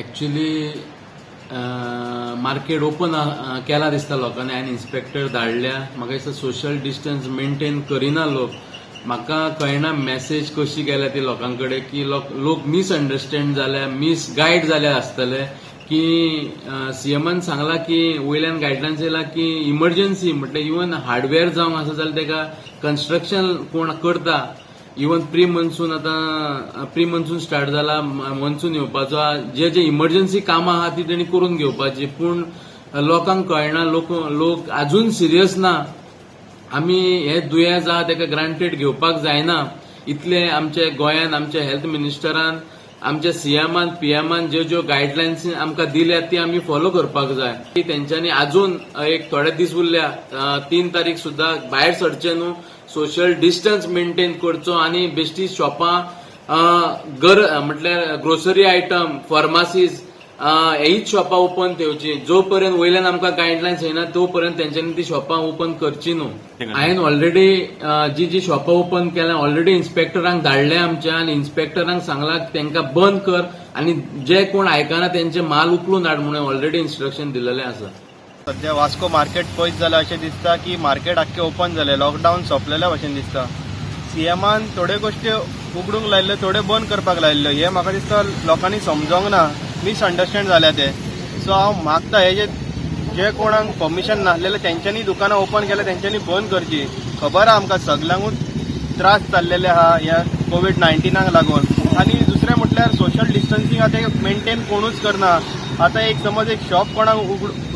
Actually market open केला दिसता लोकांनी आनी इन्स्पेक्टर धाडल्या. म्हाका दिसता सोशल डिस्टन्स मेंटेन करिना लोक. म्हाका कळना मेसेज कशी गेल्या ती लोकांकडे की लोक मिसअंडरस्टँड जाल्या, मिसगायड जाले आसतले की सीएमान सांगला की वयल्यान गायडलायन्स येयला की इमर्जन्सी म्हटल्यार इवन हार्डवेअर जावंक आसा जाल्यार तेका कन्स्ट्रक्शन कोण करता इवन प्री मनसून स्टार्ट जाला, मनसून येवपाचो, जे इमर्जन्सी कामां आहा ती तेणी करून घेवपाची. पूण लोकांक कळना, लोक अजून सिरियस ना. आमी हे दुयेंस आहा तेका ग्रांटेड घेवपाक जायना. इतले आमचे गोंयान आमच्या हेल्थ मिनिस्टरान, आमच्या सीएमान, पीएमान ज्यो गायडलायन्स आमकां दिल्या ती आमी फॉलो करपाक जाय. तेंच्यांनी अजून एक थोडे दीस उरल्या, 3 तारीख सुद्धा भायर सरचे न्हू, सोशल डिस्टन्स मेंटेन करचो आनी बेश्टी शॉपां म्हटल्यार ग्रोसरी आयटम, फार्मासीज हीच शॉपां ओपन ठेवची. जो पर्यंत वयल्यान आमकां गायडलायन्स येयना तो पर्यंत तेंच्यांनी ती शॉपां ओपन करची न्हू. हांवें ऑलरेडी जी शॉपां ओपन केल्या ऑलरेडी इन्स्पेक्टरांक धाडले आमच्या, आनी इन्स्पेक्टरांक सांगला तेंकां बंद कर आनी जे कोण आयकना तेंचे माल उखलून हाड म्हणून ऑलरेडी इन्स्ट्रक्शन दिलेलें आसा. सध्या वास्को मार्केट पयस जाला अशें दिसता की मार्केट आख्खें ओपन जालें, लॉकडावन सोंपलेल्या भशेन दिसता. सीएमान थोड्यो गोश्टी उगडूंक लायल्ल्यो, थोड्यो बंद करपाक लायल्ल्यो. हे म्हाका दिसता लोकांनी समजोंक ना, मिसअंडरस्टँड जाल्या ते. सो हांव मागता हे जे कोणाक परमिशन नासलेले तेंच्यांनी दुकानां ओपन केल्या तेंच्यांनी बंद करची. खबर आहा आमकां सगल्यांकूच त्रास जाल्लेले आहा ह्या कोविड-19 लागून. आनी दुसरें म्हटल्यार सोशल डिस्टन्सिंग आहा तें मेंटेन कोणूच करना. आतां समज एक शॉप कोणाक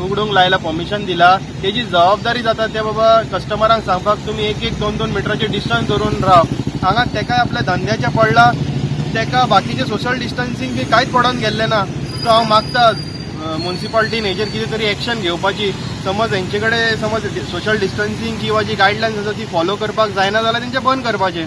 उगडूंक लायला, परमिशन दिला, तेजी जबाबदारी जाता ते बाबा कस्टमरांक सांगपाक तुमी 1-2 मिटराचे डिस्टन्स धरून राव. हांगा तेका आपल्या धंद्याचें पडला, तेका बाकीचे सोशल डिस्टन्सिंग बी कांयच पडोन गेल्ले ना. सो हांव मागता म्युन्सिपाल्टीन हेजेर कितें तरी एक्शन घेवपाची. समज हेंचे कडेन समज सोशल डिस्टन्सिंग किंवा जी गायडलायन्स आसा ती फॉलो करपाक जायना जाल्यार तेंचे बंद करपाचें.